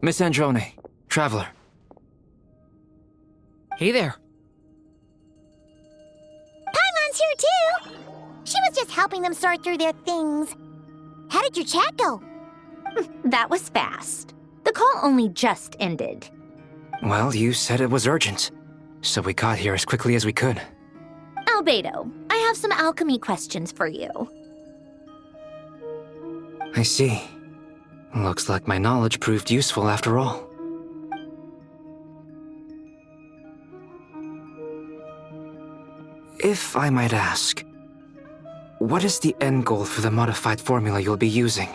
Miss Androne, Traveler. Hey there. Paimon's here too! She was just helping them sort through their things. How did your chat go? That was fast. The call only just ended. Well, you said it was urgent, so we got here as quickly as we could. Albedo, I have some alchemy questions for you. I see. Looks like my knowledge proved useful after all. If I might ask, what is the end goal for the modified formula you'll be using?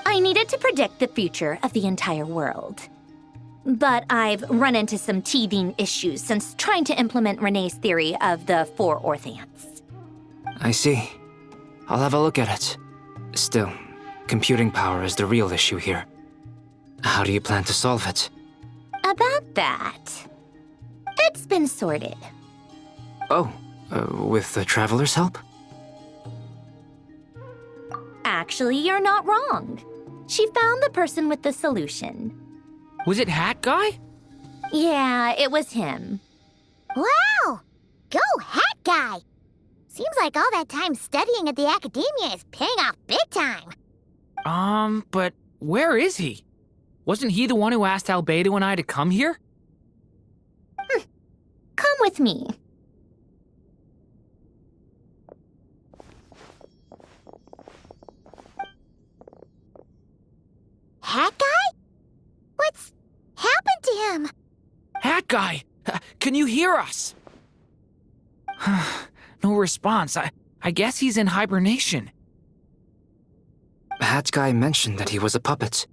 I needed to predict the future of the entire world. But I've run into some teething issues since trying to implement Renee's theory of the 4 orthants. I see. I'll have a look at it. Still, computing power is the real issue here. How do you plan to solve it? About that, it's been sorted. Oh, with the Traveler's help? Actually, you're not wrong. She found the person with the solution. Was it Hat Guy? Yeah, it was him. Wow! Go Hat Guy! Seems like all that time studying at the academia is paying off big time. But where is he? Wasn't he the one who asked Albedo and I to come here? Come with me. Hat Guy? What's happened to him? Hat Guy! Can you hear us? No response. I guess he's in hibernation. Hat Guy mentioned that he was a puppet.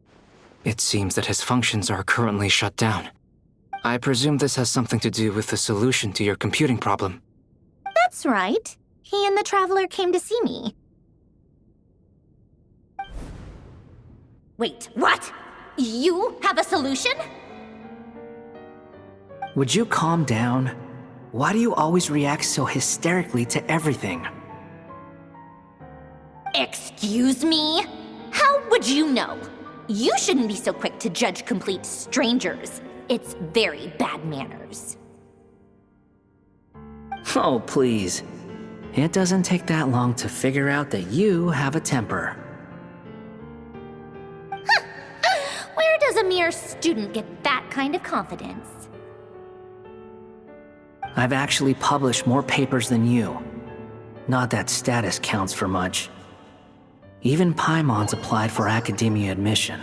It seems that his functions are currently shut down. I presume this has something to do with the solution to your computing problem. That's right. He and the Traveler came to see me. Wait, what? You have a solution? Would you calm down? Why do you always react so hysterically to everything? Excuse me? How would you know? You shouldn't be so quick to judge complete strangers. It's very bad manners. Oh, please. It doesn't take that long to figure out that you have a temper. Where does a mere student get that kind of confidence? I've actually published more papers than you. Not that status counts for much. Even Paimon's applied for academia admission.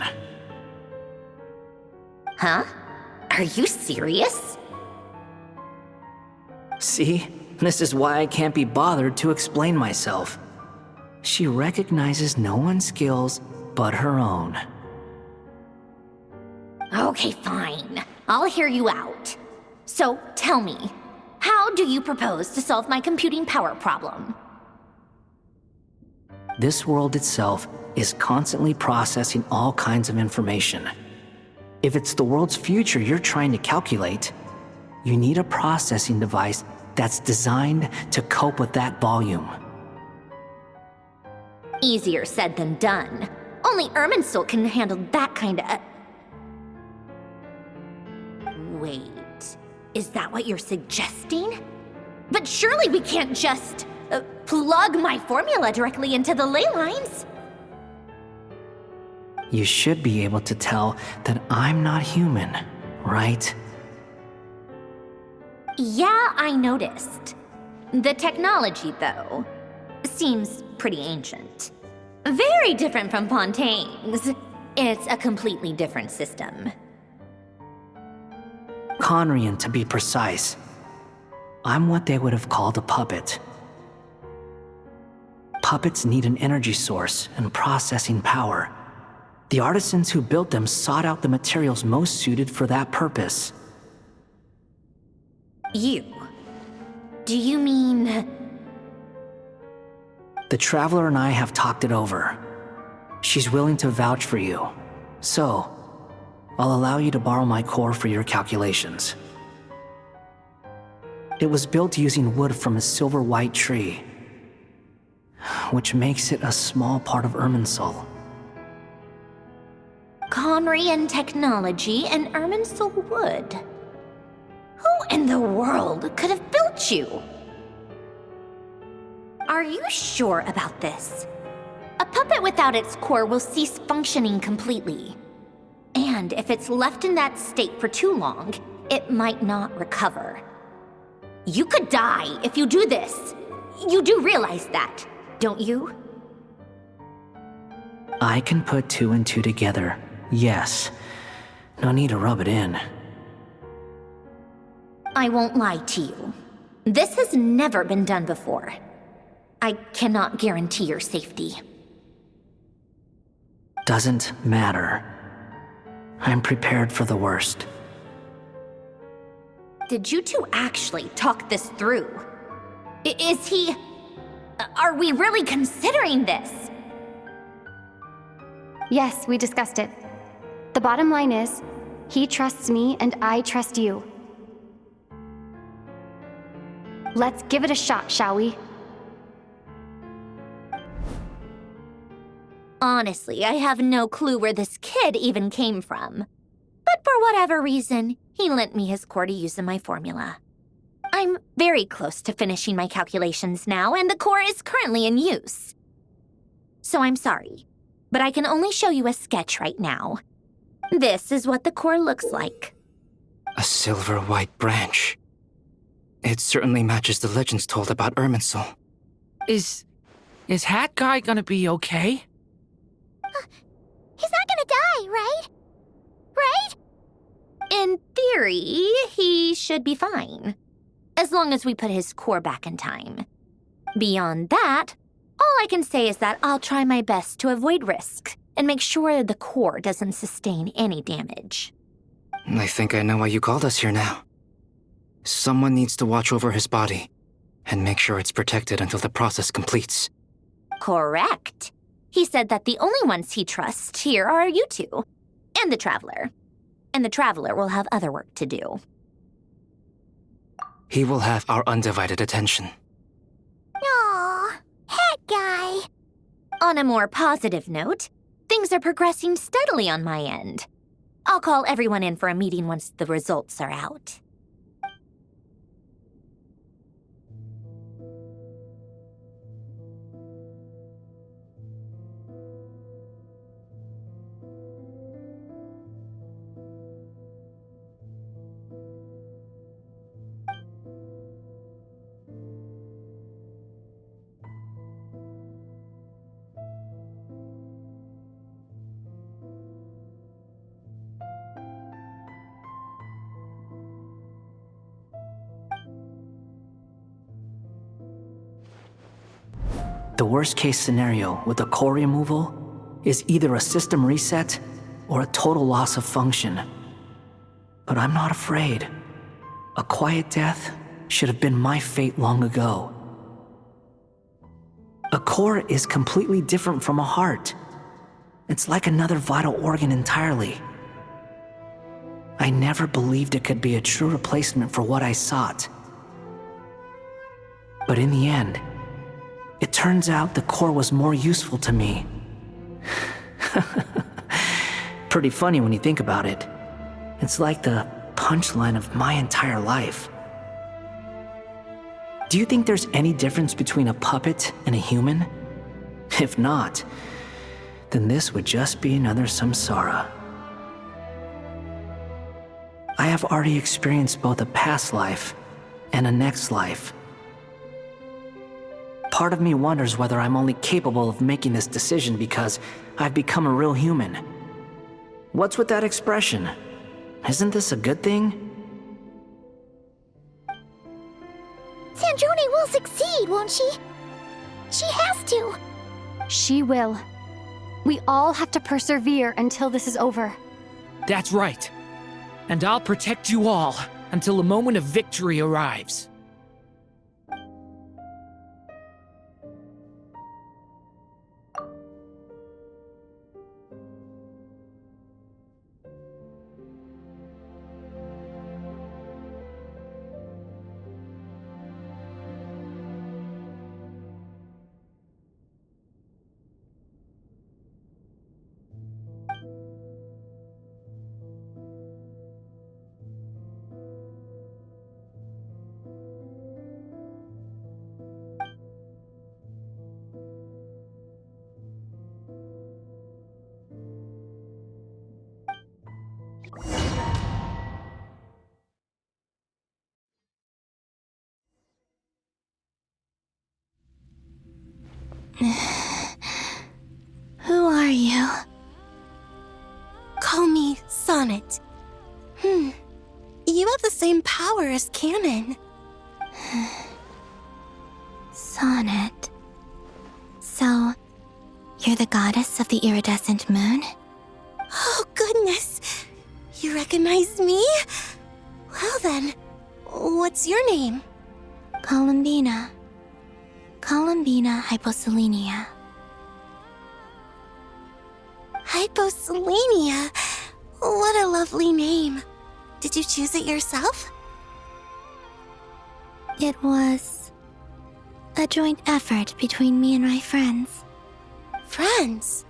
Huh? Are you serious? See? This is why I can't be bothered to explain myself. She recognizes no one's skills but her own. Okay, fine. I'll hear you out. So, tell me, how do you propose to solve my computing power problem? This world itself is constantly processing all kinds of information. If it's the world's future you're trying to calculate, you need a processing device that's designed to cope with that volume. Easier said than done. Only Irminsul can handle that kind of... Wait, is that what you're suggesting? But surely we can't just plug my formula directly into the ley lines. You should be able to tell that I'm not human, right? Yeah, I noticed. The technology, though, seems pretty ancient. Very different from Fontaine's. It's a completely different system. Conrian, to be precise. I'm what they would have called a puppet. Puppets need an energy source and processing power. The artisans who built them sought out the materials most suited for that purpose. You? Do you mean... The Traveler and I have talked it over. She's willing to vouch for you. So, I'll allow you to borrow my core for your calculations. It was built using wood from a silver-white tree, which makes it a small part of Irminsul. Conrian technology and Irminsul wood. Who in the world could have built you? Are you sure about this? A puppet without its core will cease functioning completely. And if it's left in that state for too long, it might not recover. You could die if you do this. You do realize that, don't you? I can put two and two together, yes. No need to rub it in. I won't lie to you. This has never been done before. I cannot guarantee your safety. Doesn't matter. I'm prepared for the worst. Did you two actually talk this through? Is he... Are we really considering this? Yes, we discussed it. The bottom line is, he trusts me and I trust you. Let's give it a shot, shall we? Honestly, I have no clue where this kid even came from. But for whatever reason, he lent me his core to use in my formula. I'm very close to finishing my calculations now, and the core is currently in use. So I'm sorry, but I can only show you a sketch right now. This is what the core looks like. A silver-white branch. It certainly matches the legends told about Irminsul. Is Hat Guy gonna be okay? He's not gonna die, right? Right? In theory, he should be fine. As long as we put his core back in time. Beyond that, all I can say is that I'll try my best to avoid risk and make sure the core doesn't sustain any damage. I think I know why you called us here now. Someone needs to watch over his body and make sure it's protected until the process completes. Correct. He said that the only ones he trusts here are you two, and the Traveler. And the Traveler will have other work to do. He will have our undivided attention. Aw, Hat Guy. On a more positive note, things are progressing steadily on my end. I'll call everyone in for a meeting once the results are out. The worst case scenario with the core removal is either a system reset or a total loss of function. But I'm not afraid. A quiet death should have been my fate long ago. A core is completely different from a heart. It's like another vital organ entirely. I never believed it could be a true replacement for what I sought. But in the end, it turns out the core was more useful to me. Pretty funny when you think about it. It's like the punchline of my entire life. Do you think there's any difference between a puppet and a human? If not, then this would just be another samsara. I have already experienced both a past life and a next life. Part of me wonders whether I'm only capable of making this decision because I've become a real human. What's with that expression? Isn't this a good thing? Sandrone will succeed, won't she? She has to. She will. We all have to persevere until this is over. That's right. And I'll protect you all until the moment of victory arrives. Who are you? Call me Sonnet. You have the same power as Canon. Sonnet. So, you're the goddess of the iridescent moon? Oh, goodness. You recognize me? Well then, what's your name? Columbina. Columbina Hyposelenia. Hyposelenia. What a lovely name. Did you choose it yourself? It was a joint effort between me and my friends. Friends?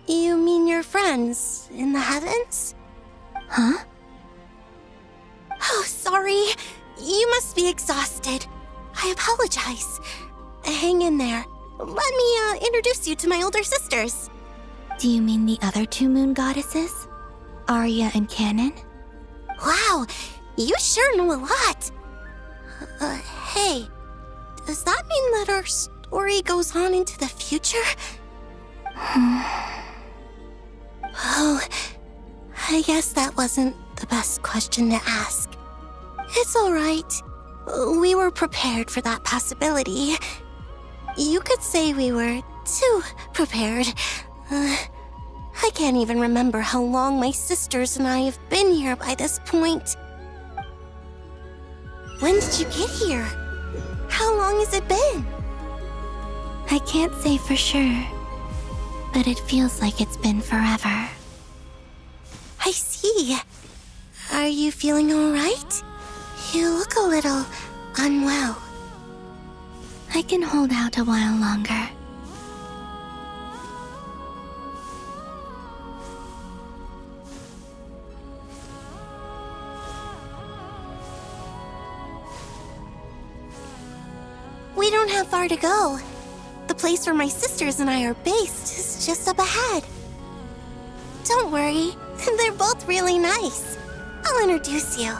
You mean your friends in the heavens? Huh? Oh, sorry. You must be exhausted. I apologize. Hang in there. Let me introduce you to my older sisters. Do you mean the other two moon goddesses? Arya and Canon? Wow, you sure know a lot. Hey, does that mean that our story goes on into the future? Oh, I guess that wasn't the best question to ask. It's alright. We were prepared for that possibility. You could say we were too prepared. I can't even remember how long my sisters and I have been here by this point. When did you get here? How long has it been? I can't say for sure, but it feels like it's been forever. I see. Are you feeling alright? You look a little unwell. I can hold out a while longer. We don't have far to go. The place where my sisters and I are based is just up ahead. Don't worry, they're both really nice. I'll introduce you.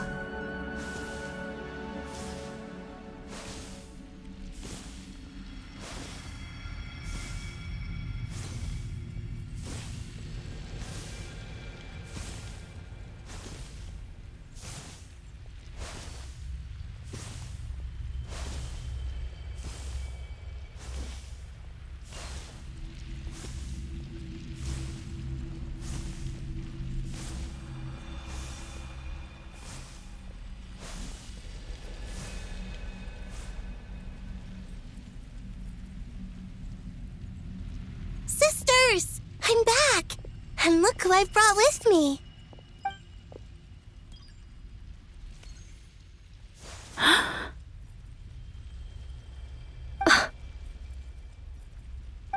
Sisters! I'm back! And look who I've brought with me!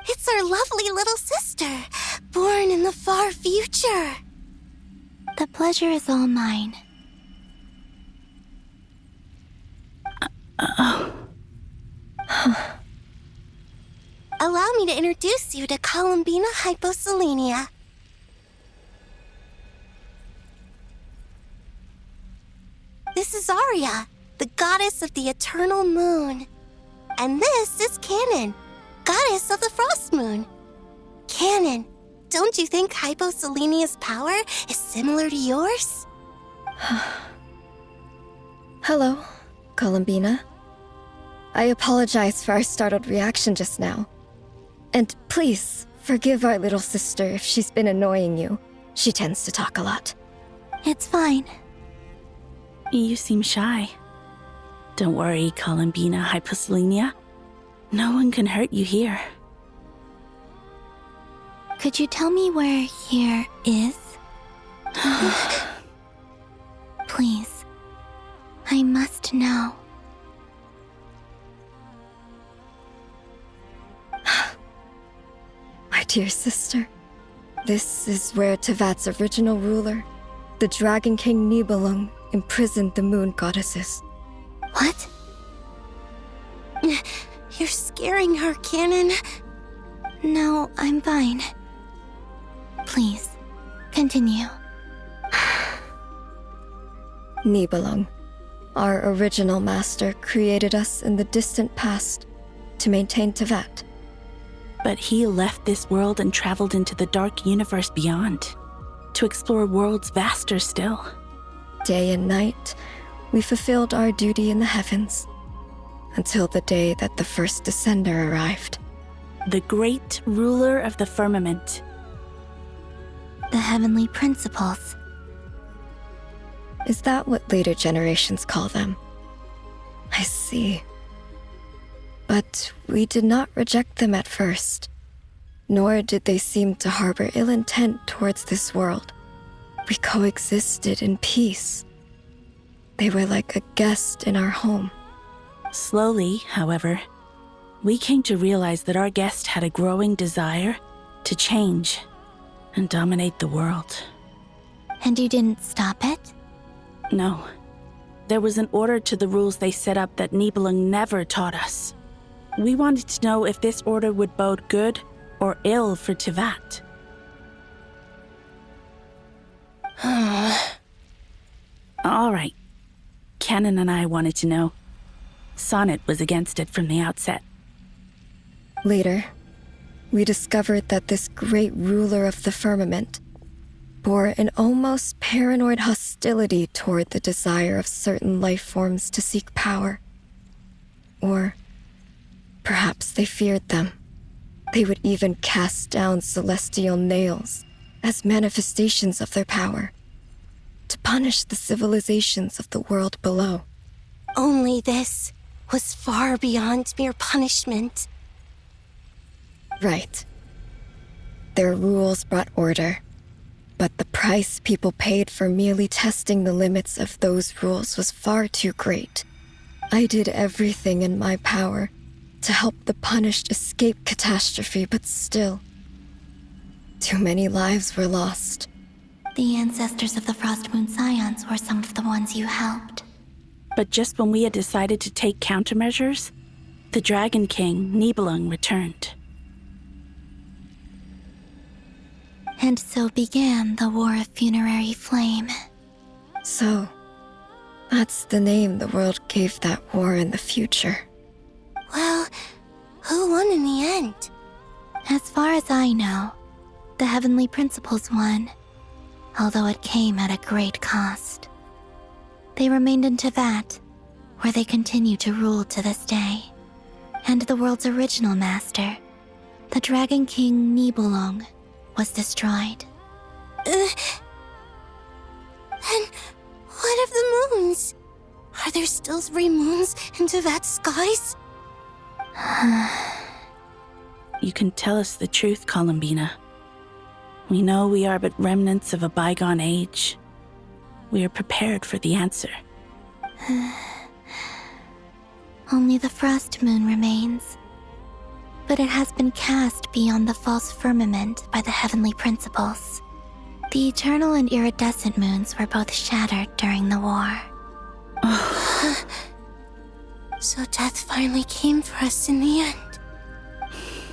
It's our lovely little sister, born in the far future. The pleasure is all mine. Allow me to introduce you to Columbina Hyposelenia. This is Arya, the goddess of the eternal moon. And this is Canon, goddess of the frost moon. Canon, don't you think Hyposelenia's power is similar to yours? Hello, Columbina. I apologize for our startled reaction just now. And please, forgive our little sister if she's been annoying you. She tends to talk a lot. It's fine. You seem shy. Don't worry, Columbina Hyposelenia. No one can hurt you here. Could you tell me where here is? Please. I must know. My dear sister, this is where Tevat's original ruler, the Dragon King Nibelung, imprisoned the moon goddesses. What? You're scaring her, Canon. No, I'm fine. Please, continue. Nibelung, our original master, created us in the distant past to maintain Tevat. But he left this world and traveled into the dark universe beyond, to explore worlds vaster still. Day and night, we fulfilled our duty in the heavens, until the day that the first descender arrived. The great ruler of the firmament. The heavenly principles. Is that what later generations call them? I see. But we did not reject them at first, nor did they seem to harbor ill intent towards this world. We coexisted in peace. They were like a guest in our home. Slowly, however, we came to realize that our guest had a growing desire to change and dominate the world. And you didn't stop it? No. There was an order to the rules they set up that Nibelung never taught us. We wanted to know if this order would bode good or ill for Tivat. All right. Canon and I wanted to know. Sonnet was against it from the outset. Later, we discovered that this great ruler of the firmament bore an almost paranoid hostility toward the desire of certain life forms to seek power. Or perhaps they feared them. They would even cast down celestial nails as manifestations of their power, to punish the civilizations of the world below. Only this was far beyond mere punishment. Right. Their rules brought order, but the price people paid for merely testing the limits of those rules was far too great. I did everything in my power to help the punished escape catastrophe, but still, too many lives were lost. The ancestors of the Frost Moon Scions were some of the ones you helped. But just when we had decided to take countermeasures, the Dragon King, Nibelung, returned. And so began the War of Funerary Flame. So, that's the name the world gave that war in the future. Well, who won in the end? As far as I know, the Heavenly Principles won, although it came at a great cost. They remained in Tivat, where they continue to rule to this day. And the world's original master, the Dragon King Nibelung, was destroyed. And what of the moons? Are there still 3 moons in Tivat's skies? You can tell us the truth, Columbina. We know we are but remnants of a bygone age. We are prepared for the answer. Only the Frost Moon remains. But it has been cast beyond the false firmament by the Heavenly Principles. The eternal and iridescent moons were both shattered during the war. So death finally came for us in the end.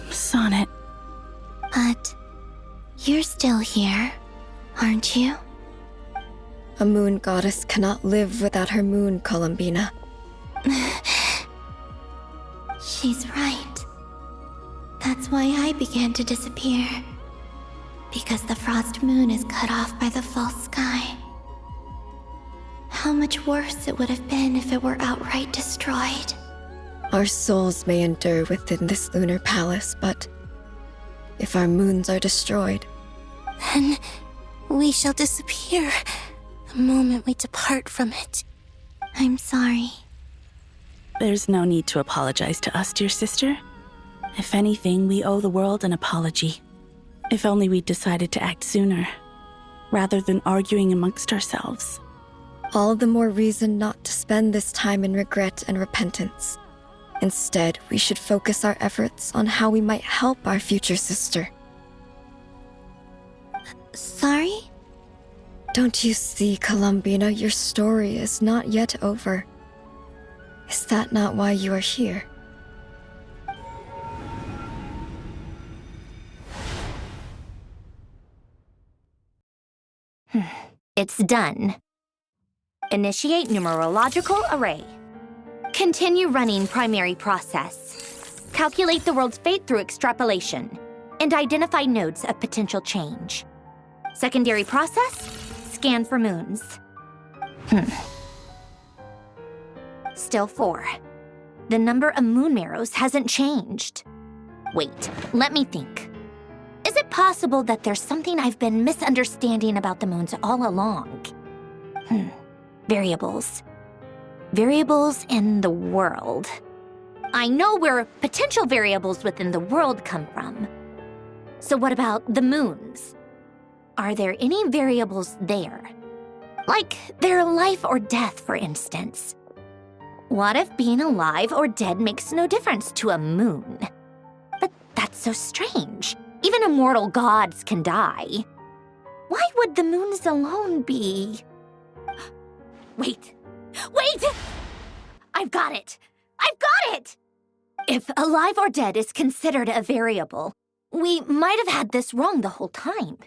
Sonnet. But you're still here, aren't you? A moon goddess cannot live without her moon, Columbina. She's right. That's why I began to disappear. Because the Frost Moon is cut off by the false sky. How much worse it would have been if it were outright destroyed. Our souls may endure within this lunar palace, but if our moons are destroyed, then we shall disappear the moment we depart from it. I'm sorry. There's no need to apologize to us, dear sister. If anything, we owe the world an apology. If only we'd decided to act sooner, rather than arguing amongst ourselves. all the more reason not to spend this time in regret and repentance. Instead, we should focus our efforts on how we might help our future sister. Sorry? Don't you see, Columbina, your story is not yet over. Is that not why you are here? It's done. Initiate numerological array. Continue running primary process. calculate the world's fate through extrapolation, and identify nodes of potential change. Secondary process, scan for moons. Still 4. The number of moon marrows hasn't changed. Wait, let me think. Is it possible that there's something I've been misunderstanding about the moons all along? Variables. Variables in the world. I know where potential variables within the world come from. So what about the moons? Are there any variables there? Like their life or death, for instance. What if being alive or dead makes no difference to a moon? But that's so strange. Even immortal gods can die. Why would the moons alone be? Wait! I've got it! If alive or dead is considered a variable, we might have had this wrong the whole time.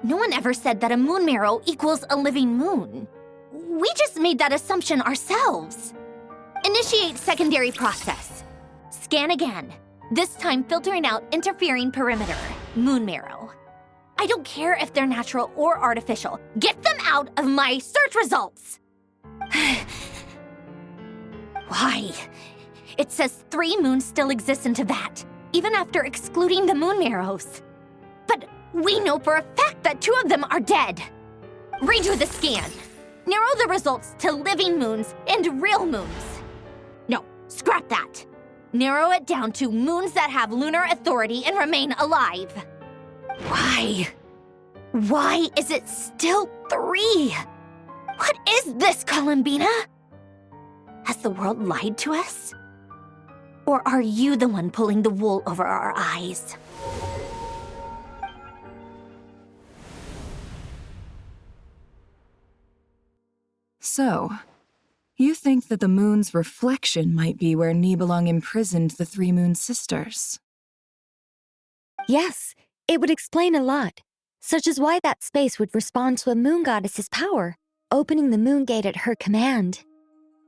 No one ever said that a moon marrow equals a living moon. We just made that assumption ourselves. Initiate secondary process. Scan again, this time filtering out interfering perimeter, moon marrow. I don't care if they're natural or artificial. Get them out of my search results! Why? It says 3 moons still exist in Teyvat, even after excluding the moon marrows. But we know for a fact that 2 of them are dead. Redo the scan. Narrow the results to living moons and real moons. No, scrap that. Narrow it down to moons that have lunar authority and remain alive. Why? Why is it still 3? What is this, Columbina? Has the world lied to us? Or are you the one pulling the wool over our eyes? So, you think that the moon's reflection might be where Nibelung imprisoned the 3 moon sisters? Yes, it would explain a lot, such as why that space would respond to a moon goddess's power, opening the moon gate at her command.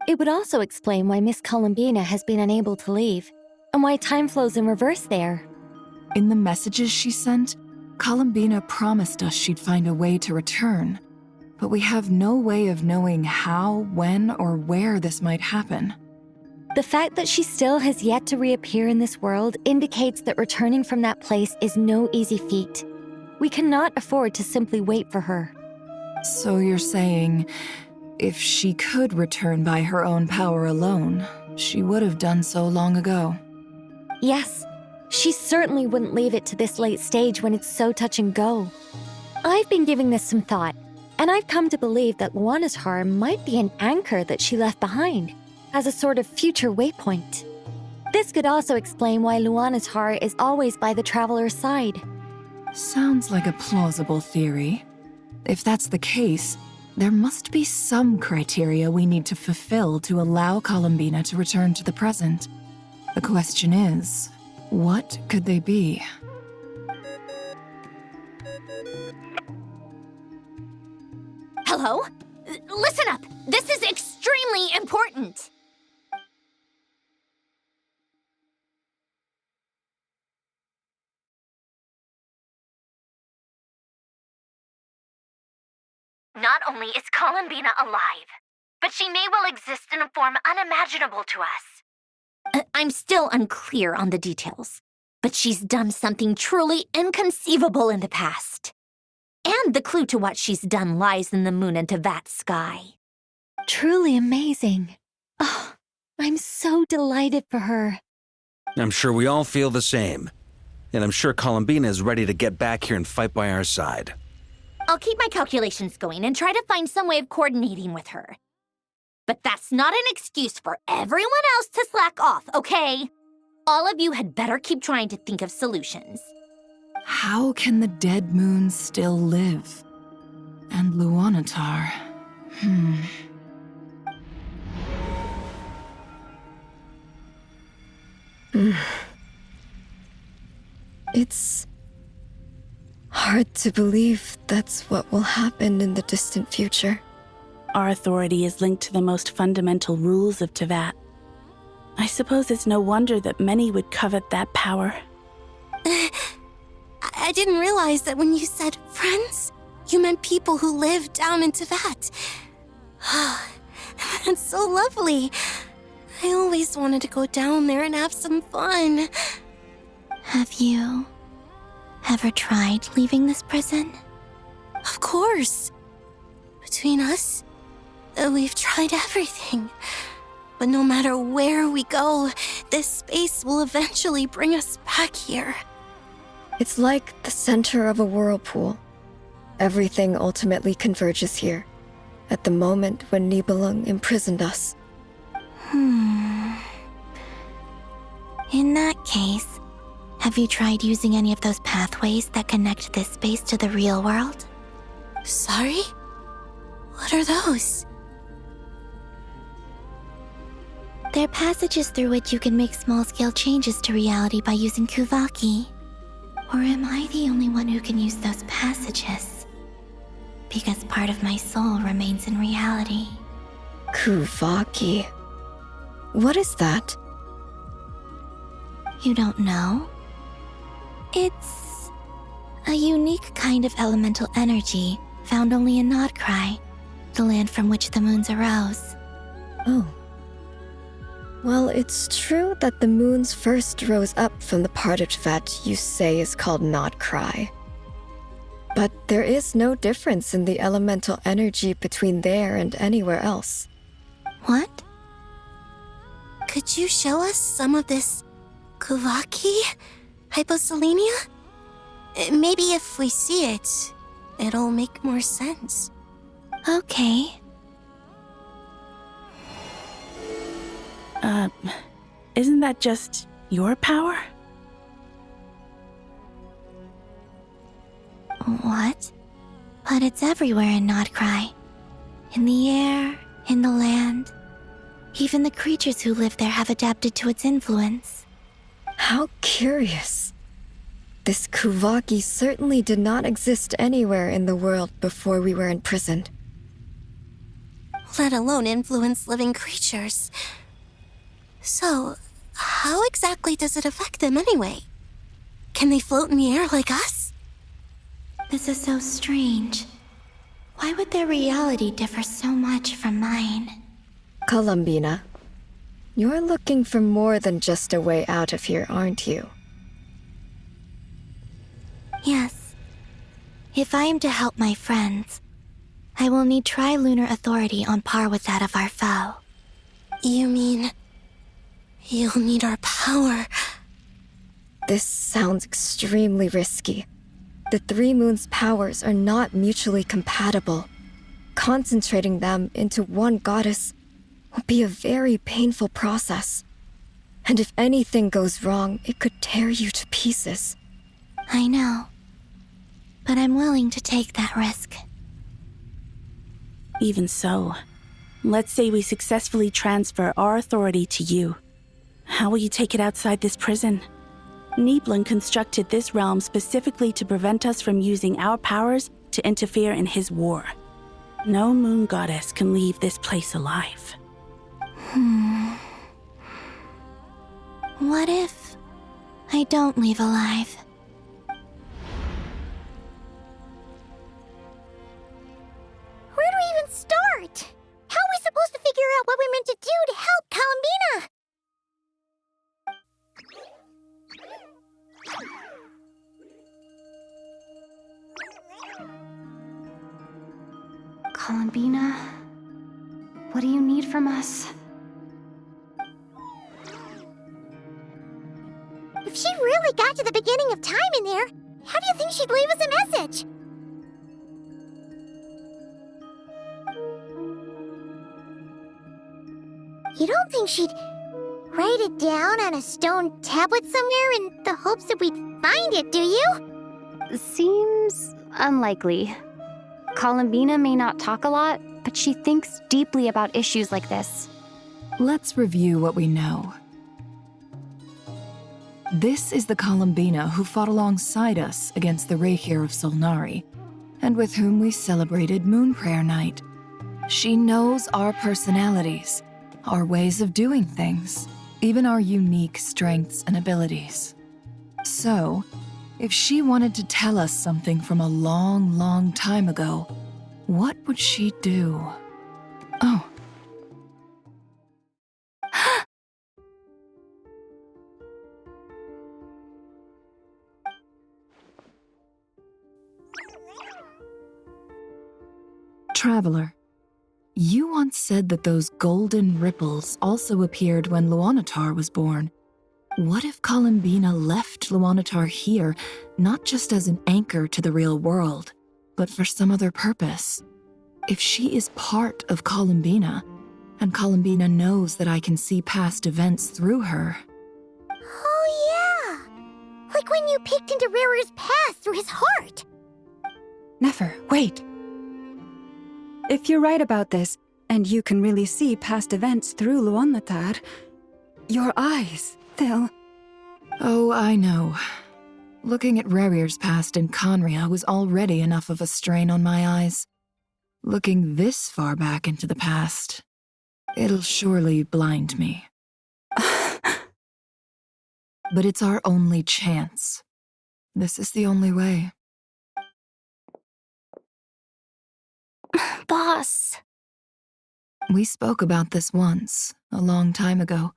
It would also explain why Miss Columbina has been unable to leave, and why time flows in reverse there. In the messages she sent, Columbina promised us she'd find a way to return, but we have no way of knowing how, when, or where this might happen. The fact that she still has yet to reappear in this world indicates that returning from that place is no easy feat. We cannot afford to simply wait for her. So you're saying, if she could return by her own power alone, she would have done so long ago? Yes, she certainly wouldn't leave it to this late stage when it's so touch and go. I've been giving this some thought, and I've come to believe that Luana's harm might be an anchor that she left behind, as a sort of future waypoint. This could also explain why Luana's heart is always by the traveler's side. Sounds like a plausible theory. If that's the case, there must be some criteria we need to fulfill to allow Columbina to return to the present. The question is, what could they be? Hello? Listen up! This is extremely important! Not only is Columbina alive, but she may well exist in a form unimaginable to us. I'm still unclear on the details, but she's done something truly inconceivable in the past. And the clue to what she's done lies in the moon and Teyvat sky. Truly amazing. Oh, I'm so delighted for her. I'm sure we all feel the same. And I'm sure Columbina is ready to get back here and fight by our side. I'll keep my calculations going and try to find some way of coordinating with her. But that's not an excuse for everyone else to slack off, okay? All of you had better keep trying to think of solutions. How can the dead moon still live? And Luanatar... It's hard to believe that's what will happen in the distant future. Our authority is linked to the most fundamental rules of Teyvat. I suppose it's no wonder that many would covet that power. I didn't realize that when you said friends, you meant people who live down in Teyvat. That's so lovely. I always wanted to go down there and have some fun. Have you ever tried leaving this prison? Of course. Between us, we've tried everything. But no matter where we go, this space will eventually bring us back here. It's like the center of a whirlpool. Everything ultimately converges here, at the moment when Nibelung imprisoned us. In that case, have you tried using any of those pathways that connect this space to the real world? Sorry? What are those? They're passages through which you can make small-scale changes to reality by using Kuvaki. Or am I the only one who can use those passages? Because part of my soul remains in reality. Kuvaki. What is that? You don't know? It's a unique kind of elemental energy found only in Nodcry, the land from which the moons arose. Oh. Well, it's true that the moons first rose up from the part of Teyvat you say is called Nodcry. But there is no difference in the elemental energy between there and anywhere else. What? Could you show us some of this Kuvaki hyposelenia? Maybe if we see it, it'll make more sense. Okay. Isn't that just your power? What? But it's everywhere in Nodcry. In the air, in the land. Even the creatures who live there have adapted to its influence. How curious. This Kuvaki certainly did not exist anywhere in the world before we were imprisoned. Let alone influence living creatures. So, how exactly does it affect them anyway? Can they float in the air like us? This is so strange. Why would their reality differ so much from mine? Columbina, you're looking for more than just a way out of here, aren't you? Yes. If I am to help my friends, I will need trilunar authority on par with that of our foe. You mean... you'll need our power? This sounds extremely risky. The Three Moons' powers are not mutually compatible. Concentrating them into one goddess will be a very painful process. And if anything goes wrong, it could tear you to pieces. I know. But I'm willing to take that risk. Even so, let's say we successfully transfer our authority to you. How will you take it outside this prison? Nibelung constructed this realm specifically to prevent us from using our powers to interfere in his war. No moon goddess can leave this place alive. What if I don't leave alive? Where do we even start? How are we supposed to figure out what we're meant to do to help Columbina? Columbina, what do you need from us? If she really got to the beginning of time in there, how do you think she'd leave us a message? You don't think she'd write it down on a stone tablet somewhere in the hopes that we'd find it, do you? Seems unlikely. Columbina may not talk a lot, but she thinks deeply about issues like this. Let's review what we know. This is the Columbina who fought alongside us against the Reykir of Solnari, and with whom we celebrated Moon Prayer Night. She knows our personalities, our ways of doing things. even our unique strengths and abilities. So, if she wanted to tell us something from a long, long time ago, what would she do? Oh. Traveler, you once said that those golden ripples also appeared when Luanatar was born. What if Columbina left Luanatar here, not just as an anchor to the real world, but for some other purpose? If she is part of Columbina, and Columbina knows that I can see past events through her. Oh yeah! Like when you peeked into Rarer's past through his heart! Nefer, wait! If you're right about this, and you can really see past events through Luanatar, your eyes, they'll... Oh, I know. Looking at Rerir's past in Conria was already enough of a strain on my eyes. Looking this far back into the past, it'll surely blind me. But it's our only chance. This is the only way. Boss. We spoke about this once, a long time ago.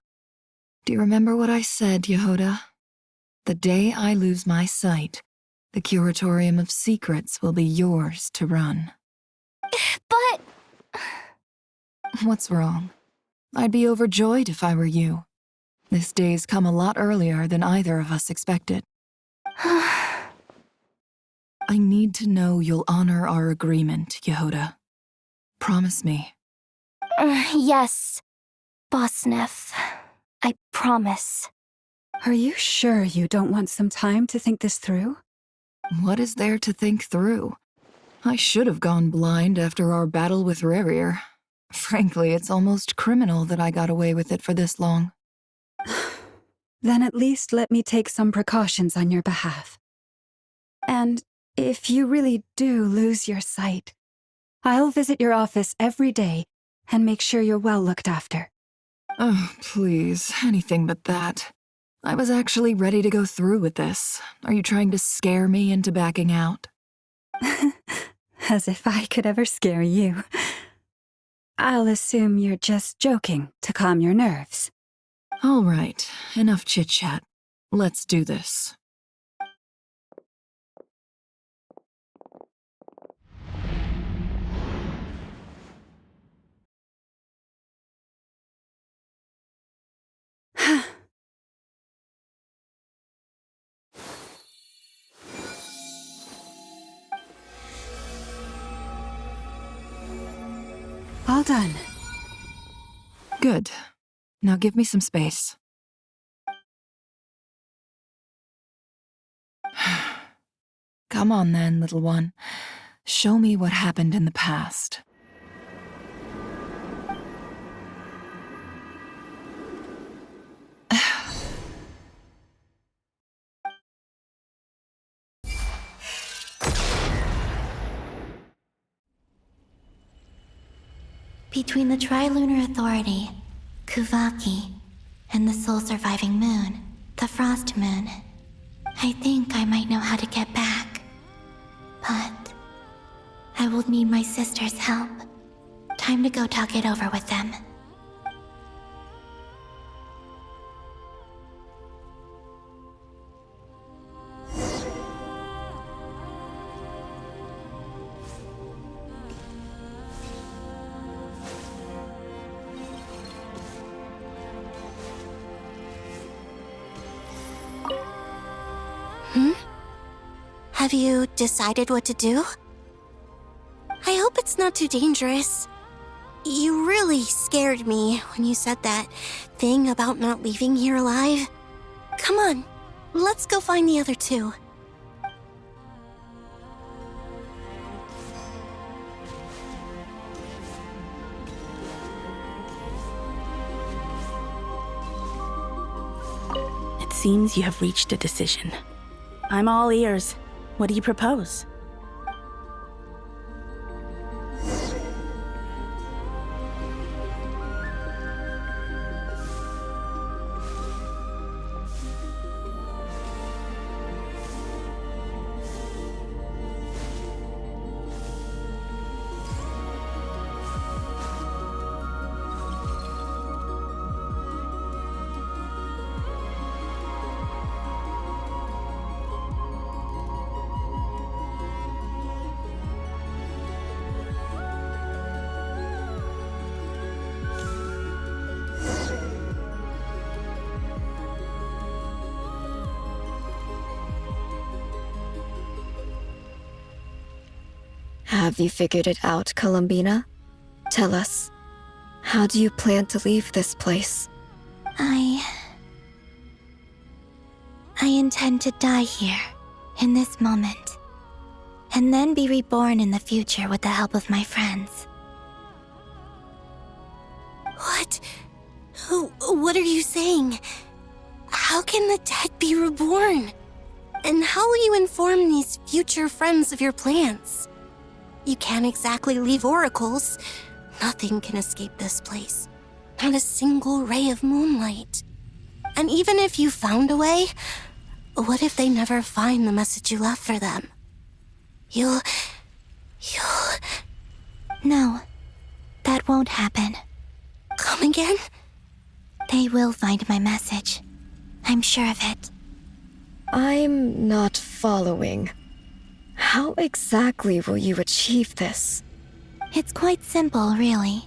Do you remember what I said, Yehoda? The day I lose my sight, the Curatorium of Secrets will be yours to run. But... What's wrong? I'd be overjoyed if I were you. This day's come a lot earlier than either of us expected. I need to know you'll honor our agreement, Yehoda. Promise me. Yes, Boss Neff. I promise. Are you sure you don't want some time to think this through? What is there to think through? I should have gone blind after our battle with Rerir. Frankly, it's almost criminal that I got away with it for this long. Then at least let me take some precautions on your behalf. And if you really do lose your sight, I'll visit your office every day and make sure you're well looked after. Oh, please, anything but that. I was actually ready to go through with this. Are you trying to scare me into backing out? As if I could ever scare you. I'll assume you're just joking to calm your nerves. All right, enough chit-chat. Let's do this. All done. Good. Now give me some space. Come on then, little one. Show me what happened in the past. Between the Trilunar Authority, Kuvaki, and the soul-surviving moon, the Frost Moon, I think I might know how to get back. But I will need my sister's help. Time to go talk it over with them. Have you decided what to do? I hope it's not too dangerous. You really scared me when you said that thing about not leaving here alive. Come on, let's go find the other two. It seems you have reached a decision. I'm all ears. What do you propose? Have you figured it out, Columbina? Tell us, how do you plan to leave this place? I intend to die here, in this moment, and then be reborn in the future with the help of my friends. What? What are you saying? How can the dead be reborn? And how will you inform these future friends of your plans? You can't exactly leave oracles. Nothing can escape this place. Not a single ray of moonlight. And even if you found a way, what if they never find the message you left for them? You'll... No, that won't happen. Come again? They will find my message. I'm sure of it. I'm not following. How exactly will you achieve this? It's quite simple, really.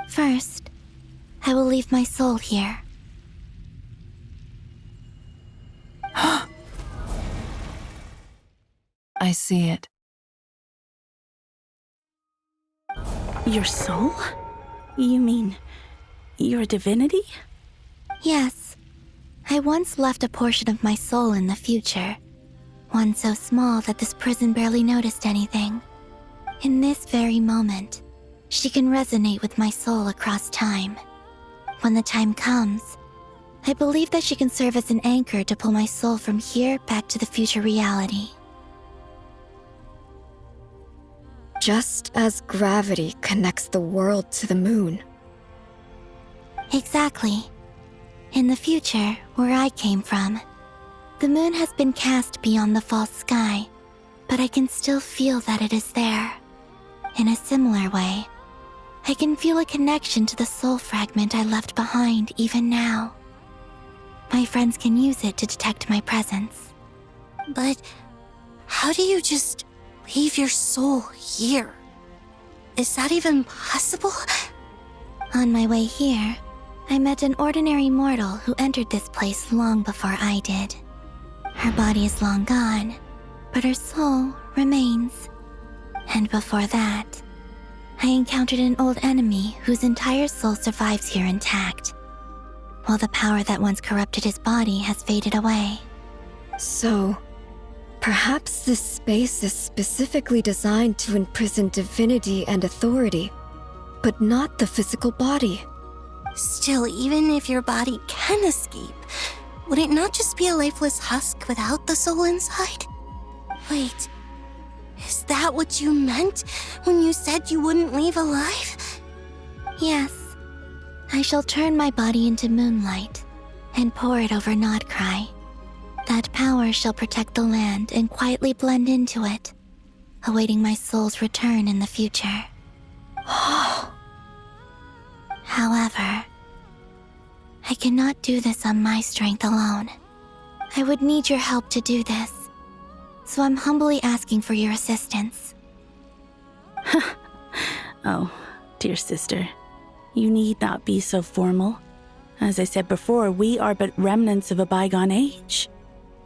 First, I will leave my soul here. I see it. Your soul? You mean you're a divinity? Yes. I once left a portion of my soul in the future. One so small that this prison barely noticed anything. In this very moment, she can resonate with my soul across time. When the time comes, I believe that she can serve as an anchor to pull my soul from here back to the future reality. Just as gravity connects the world to the moon. Exactly. In the future, where I came from, the moon has been cast beyond the false sky, but I can still feel that it is there. In a similar way, I can feel a connection to the soul fragment I left behind even now. My friends can use it to detect my presence. But how do you just leave your soul here? Is that even possible? On my way here, I met an ordinary mortal who entered this place long before I did. Her body is long gone, but her soul remains. And before that, I encountered an old enemy whose entire soul survives here intact, while the power that once corrupted his body has faded away. So, perhaps this space is specifically designed to imprison divinity and authority, but not the physical body. Still, even if your body can escape, would it not just be a lifeless husk without the soul inside? Wait, is that what you meant when you said you wouldn't leave alive? Yes, I shall turn my body into moonlight and pour it over Nodcry. That power shall protect the land and quietly blend into it, awaiting my soul's return in the future. However, I cannot do this on my strength alone. I would need your help to do this, so I'm humbly asking for your assistance. Oh, dear sister, you need not be so formal. As I said before, we are but remnants of a bygone age.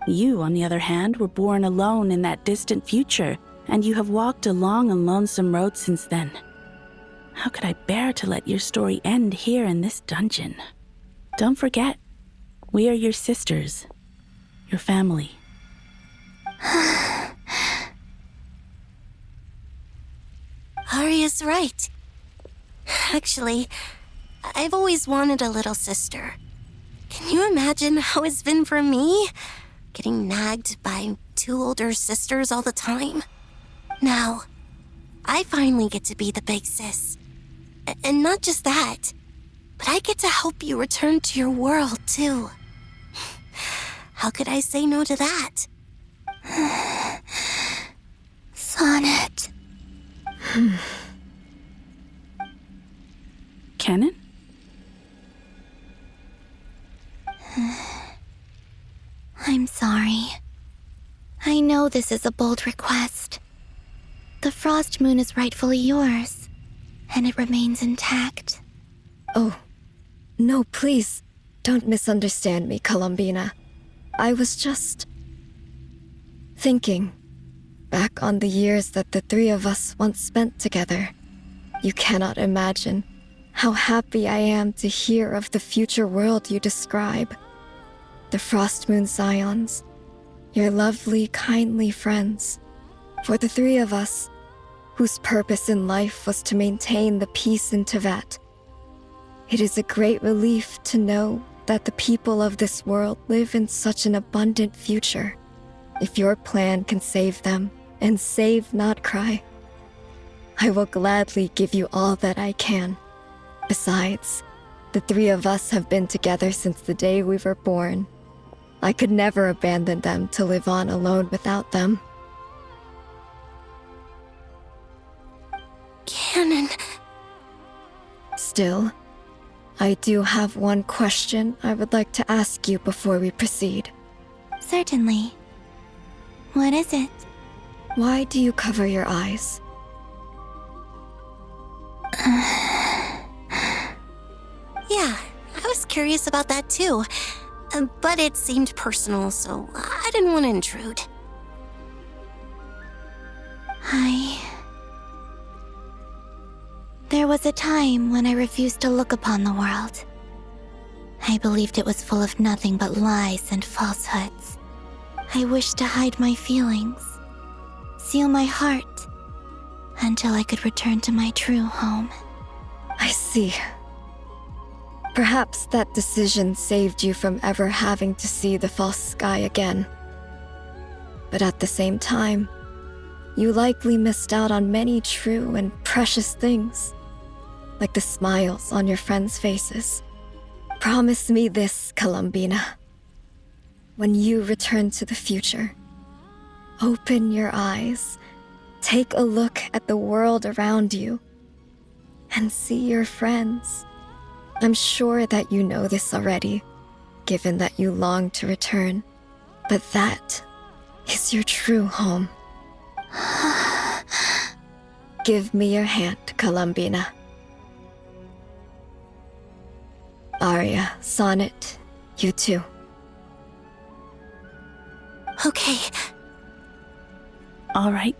You, on the other hand, were born alone in that distant future, and you have walked a long and lonesome road since then. How could I bear to let your story end here in this dungeon? Don't forget, we are your sisters, your family. Arya's right. Actually, I've always wanted a little sister. Can you imagine how it's been for me? Getting nagged by two older sisters all the time. Now, I finally get to be the big sis. And not just that, but I get to help you return to your world, too. How could I say no to that? Sonnet. Canon? I'm sorry. I know this is a bold request. The Frost Moon is rightfully yours, and it remains intact. Oh, no, please, don't misunderstand me, Columbina. I was just thinking. back on the years that the three of us once spent together, you cannot imagine how happy I am to hear of the future world you describe. The Frostmoon Scions, your lovely, kindly friends. For the three of us, whose purpose in life was to maintain the peace in Teyvat, it is a great relief to know that the people of this world live in such an abundant future. If your plan can save them, and save not cry, I will gladly give you all that I can. Besides, the three of us have been together since the day we were born. I could never abandon them to live on alone without them. Canon. Still, I do have one question I would like to ask you before we proceed. Certainly. What is it? Why do you cover your eyes? Yeah, I was curious about that too. But it seemed personal, so I didn't want to intrude. There was a time when I refused to look upon the world. I believed it was full of nothing but lies and falsehoods. I wished to hide my feelings, seal my heart, until I could return to my true home. I see. Perhaps that decision saved you from ever having to see the false sky again. But at the same time, you likely missed out on many true and precious things, like the smiles on your friends' faces. Promise me this, Columbina. When you return to the future, open your eyes, take a look at the world around you, and see your friends. I'm sure that you know this already, given that you long to return, but that is your true home. Give me your hand, Columbina. Arya, Sonnet, you too. Okay. All right.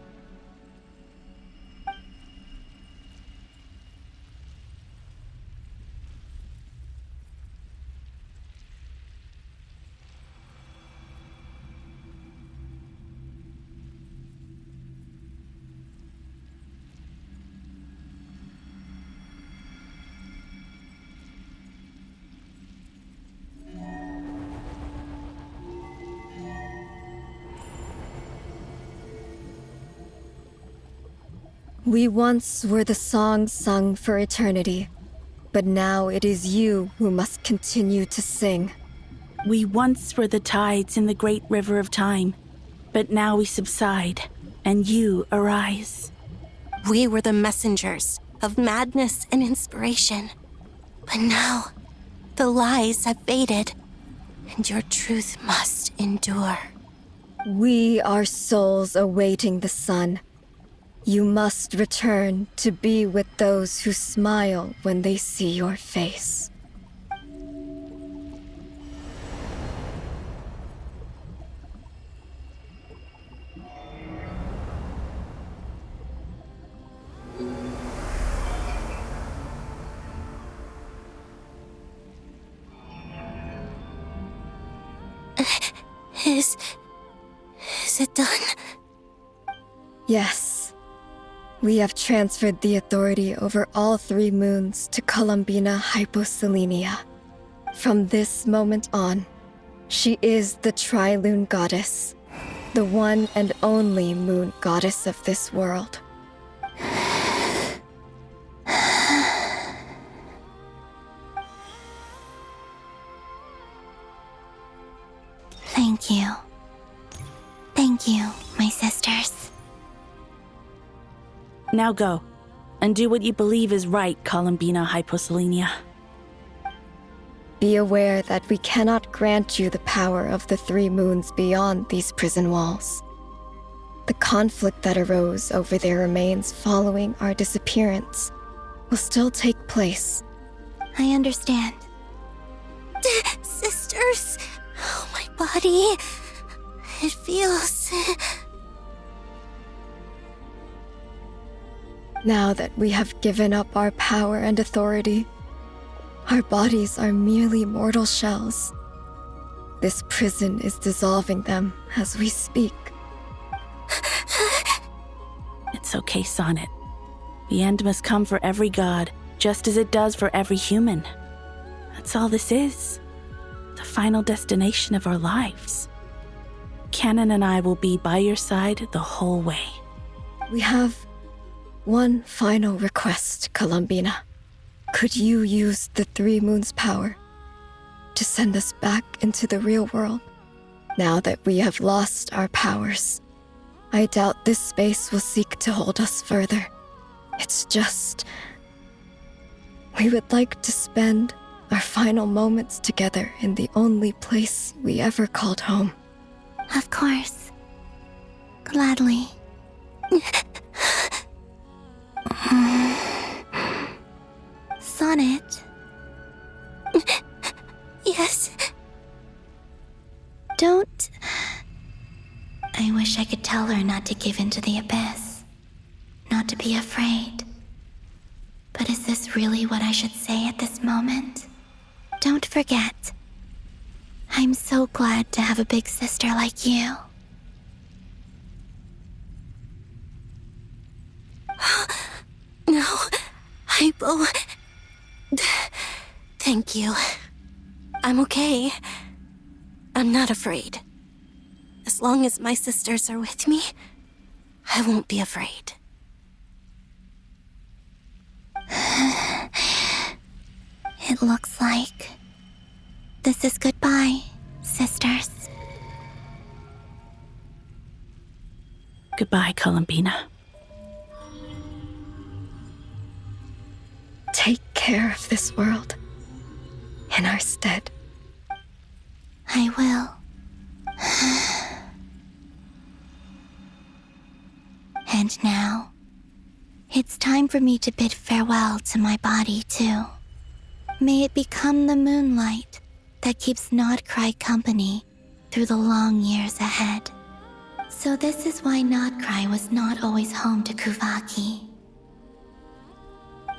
We once were the songs sung for eternity, but now it is you who must continue to sing. We once were the tides in the great river of time, but now we subside, and you arise. We were the messengers of madness and inspiration. But now, the lies have faded, and your truth must endure. We are souls awaiting the sun. You must return to be with those who smile when they see your face. Is it done? Yes. We have transferred the authority over all 3 moons to Columbina Hyposelenia. From this moment on, she is the Tri-Lune Goddess, the one and only moon goddess of this world. Thank you. Thank you, my sisters. Now go, and do what you believe is right, Columbina Hyposelenia. Be aware that we cannot grant you the power of the 3 moons beyond these prison walls. The conflict that arose over their remains following our disappearance will still take place. I understand. Sisters, oh, my body. It feels Now that we have given up our power and authority, our bodies are merely mortal shells. This prison is dissolving them as we speak. It's okay, Sonnet. The end must come for every god, just as it does for every human. That's all this is. The final destination of our lives. Canon and I will be by your side the whole way. We have one final request, Columbina. Could you use the Three Moons' power to send us back into the real world? Now that we have lost our powers, I doubt this space will seek to hold us further. It's just... we would like to spend our final moments together in the only place we ever called home. Of course. Gladly. Sonnet? Yes? Don't... I wish I could tell her not to give in to the abyss. Not to be afraid. But is this really what I should say at this moment? Don't forget. I'm so glad to have a big sister like you. No, Hypo. Thank you. I'm okay. I'm not afraid. As long as my sisters are with me, I won't be afraid. It looks like this is goodbye, sisters. Goodbye, Columbina. Take care of this world in our stead. I will. And now, it's time for me to bid farewell to my body, too. May it become the moonlight that keeps Nodcry company through the long years ahead. So this is why Nodcry was not always home to Kuvaki.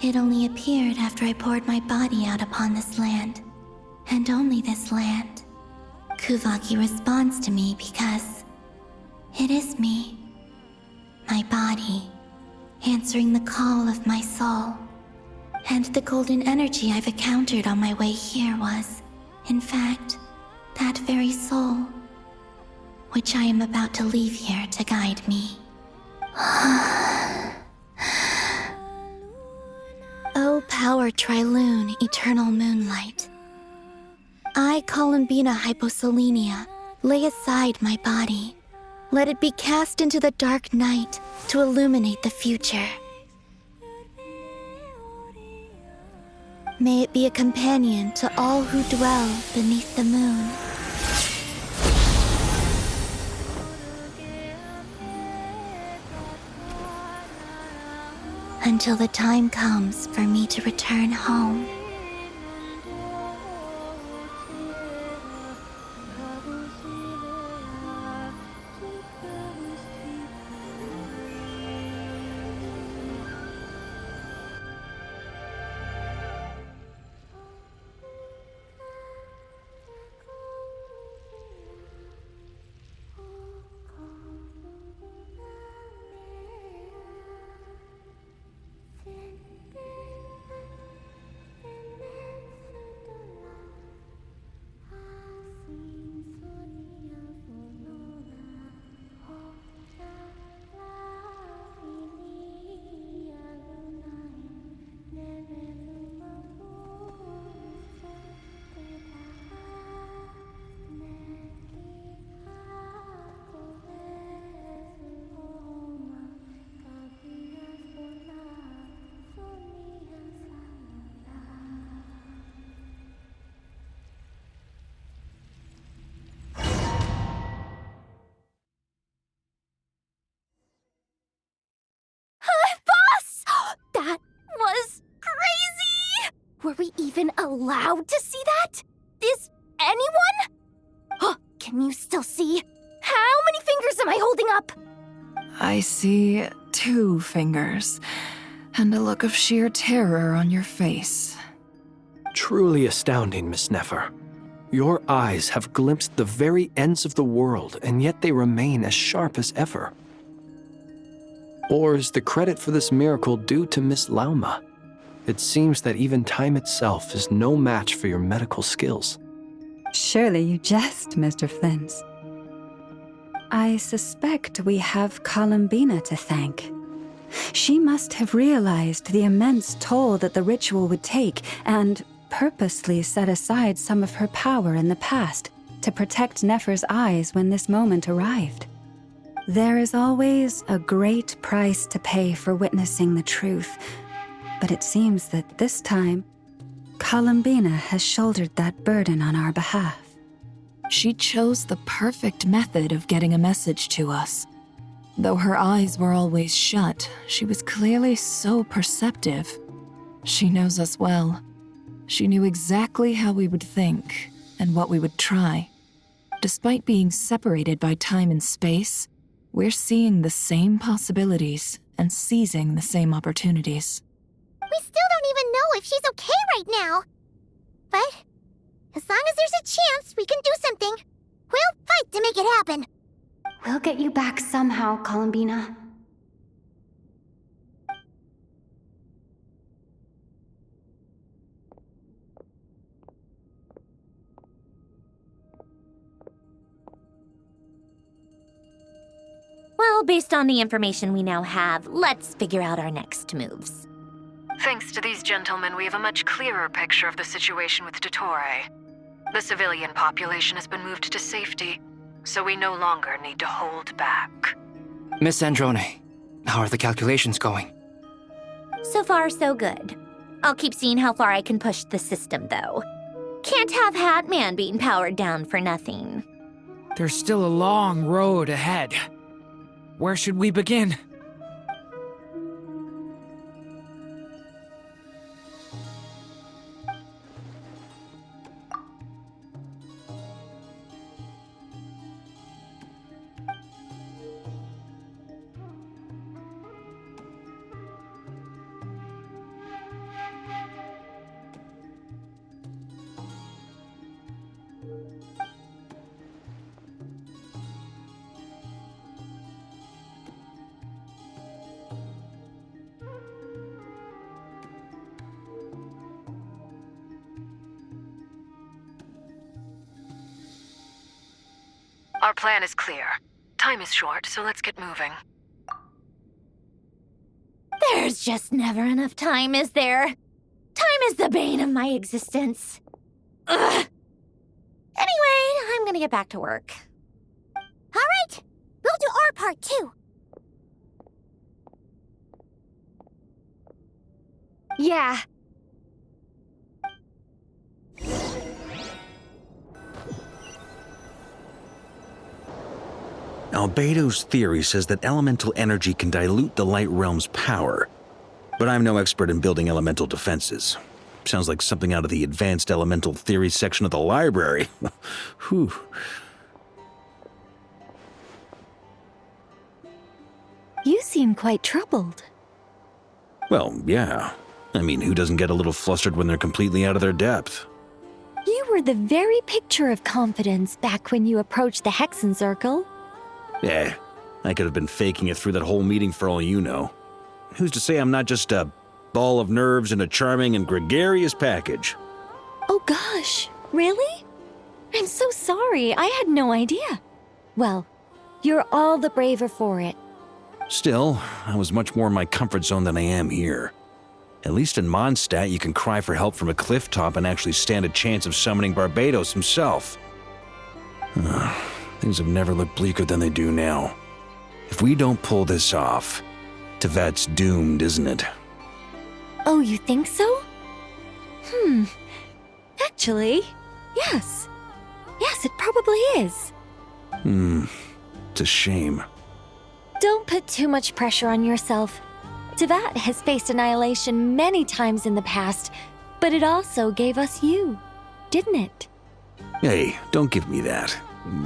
It only appeared after I poured my body out upon this land, and only this land. Kuvaki responds to me because it is me, my body, answering the call of my soul. And the golden energy I've encountered on my way here was, in fact, that very soul, which I am about to leave here to guide me. O power Trilune, eternal moonlight. I, Columbina Hyposelenia, lay aside my body. Let it be cast into the dark night to illuminate the future. May it be a companion to all who dwell beneath the moon. Until the time comes for me to return home. That was crazy! Were we even allowed to see that? Is anyone? Can you still see? How many fingers am I holding up? I see 2 fingers. And a look of sheer terror on your face. Truly astounding, Miss Nefer. Your eyes have glimpsed the very ends of the world, and yet they remain as sharp as ever. Or is the credit for this miracle due to Miss Lauma? It seems that even time itself is no match for your medical skills. Surely you jest, Mr. Flins. I suspect we have Columbina to thank. She must have realized the immense toll that the ritual would take and purposely set aside some of her power in the past to protect Nefer's eyes when this moment arrived. There is always a great price to pay for witnessing the truth, but it seems that this time, Columbina has shouldered that burden on our behalf. She chose the perfect method of getting a message to us. Though her eyes were always shut, she was clearly so perceptive. She knows us well. She knew exactly how we would think and what we would try. Despite being separated by time and space, we're seeing the same possibilities and seizing the same opportunities. We still don't even know if she's okay right now. But as long as there's a chance we can do something, we'll fight to make it happen. We'll get you back somehow, Columbina. Well, based on the information we now have, let's figure out our next moves. Thanks to these gentlemen, we have a much clearer picture of the situation with Dottore. The civilian population has been moved to safety, so we no longer need to hold back. Miss Androne, how are the calculations going? So far, so good. I'll keep seeing how far I can push the system, though. Can't have Hatman being powered down for nothing. There's still a long road ahead. Where should we begin? Our plan is clear. Time is short, so let's get moving. There's just never enough time, is there? Time is the bane of my existence. Ugh. Anyway, I'm gonna get back to work. All right, we'll do our part too. Yeah. Albedo's theory says that elemental energy can dilute the light realm's power, but I'm no expert in building elemental defenses. Sounds like something out of the advanced elemental theory section of the library. Whew. You seem quite troubled. Well, yeah. I mean, who doesn't get a little flustered when they're completely out of their depth? You were the very picture of confidence back when you approached the Hexen Circle. Eh, I could have been faking it through that whole meeting for all you know. Who's to say I'm not just a ball of nerves in a charming and gregarious package? Oh gosh, really? I'm so sorry, I had no idea. Well, you're all the braver for it. Still, I was much more in my comfort zone than I am here. At least in Mondstadt, you can cry for help from a cliff top and actually stand a chance of summoning Barbados himself. Things have never looked bleaker than they do now. If we don't pull this off, Tevat's doomed, isn't it? Oh, you think so? Actually, yes. Yes, it probably is. It's a shame. Don't put too much pressure on yourself. Tevat has faced annihilation many times in the past, but it also gave us you, didn't it? Hey, don't give me that.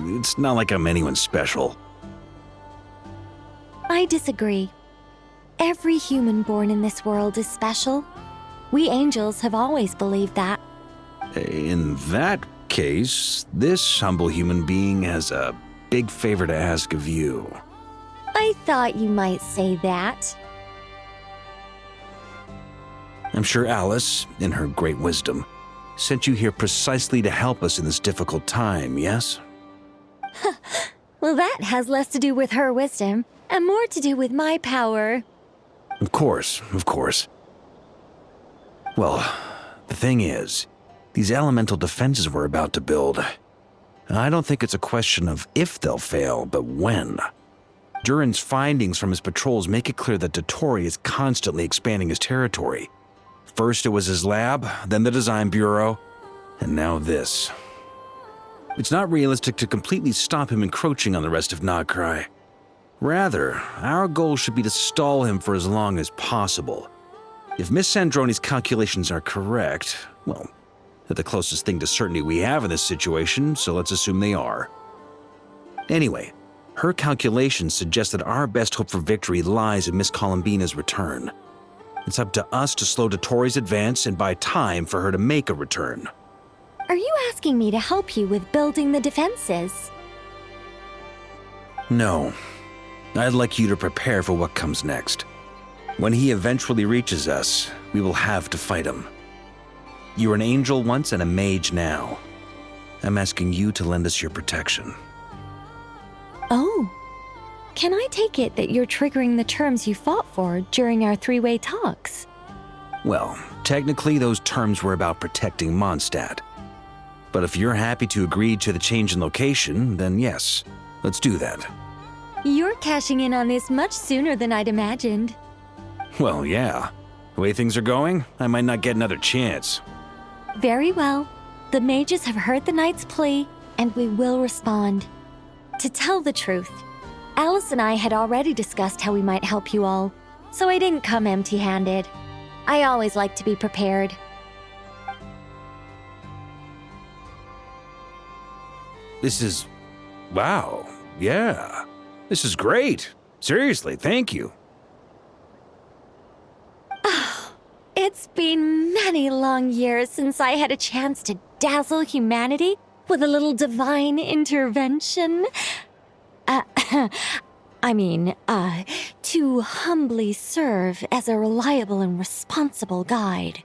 It's not like I'm anyone special. I disagree. Every human born in this world is special. We angels have always believed that. In that case, this humble human being has a big favor to ask of you. I thought you might say that. I'm sure Alice, in her great wisdom, sent you here precisely to help us in this difficult time, yes? Well, that has less to do with her wisdom and more to do with my power. Of course, of course. Well, the thing is, these elemental defenses we're about to build, I don't think it's a question of if they'll fail, but when. Durin's findings from his patrols make it clear that Dottore is constantly expanding his territory. First it was his lab, then the design bureau, and now this. It's not realistic to completely stop him encroaching on the rest of Nagcry. Rather, our goal should be to stall him for as long as possible. If Miss Sandroni's calculations are correct, well, they're the closest thing to certainty we have in this situation, so let's assume they are. Anyway, her calculations suggest that our best hope for victory lies in Miss Columbina's return. It's up to us to slow Dottore's advance and buy time for her to make a return. Are you asking me to help you with building the defenses? No. I'd like you to prepare for what comes next. When he eventually reaches us, we will have to fight him. You were an angel once and a mage now. I'm asking you to lend us your protection. Oh. Can I take it that you're triggering the terms you fought for during our three-way talks? Well, technically those terms were about protecting Mondstadt. But if you're happy to agree to the change in location, then yes, let's do that. You're cashing in on this much sooner than I'd imagined. Well, yeah. The way things are going, I might not get another chance. Very well. The mages have heard the knight's plea, and we will respond. To tell the truth, Alice and I had already discussed how we might help you all, so I didn't come empty-handed. I always like to be prepared. This is... wow. Yeah. This is great. Seriously, thank you. It's been many long years since I had a chance to dazzle humanity with a little divine intervention. To humbly serve as a reliable and responsible guide.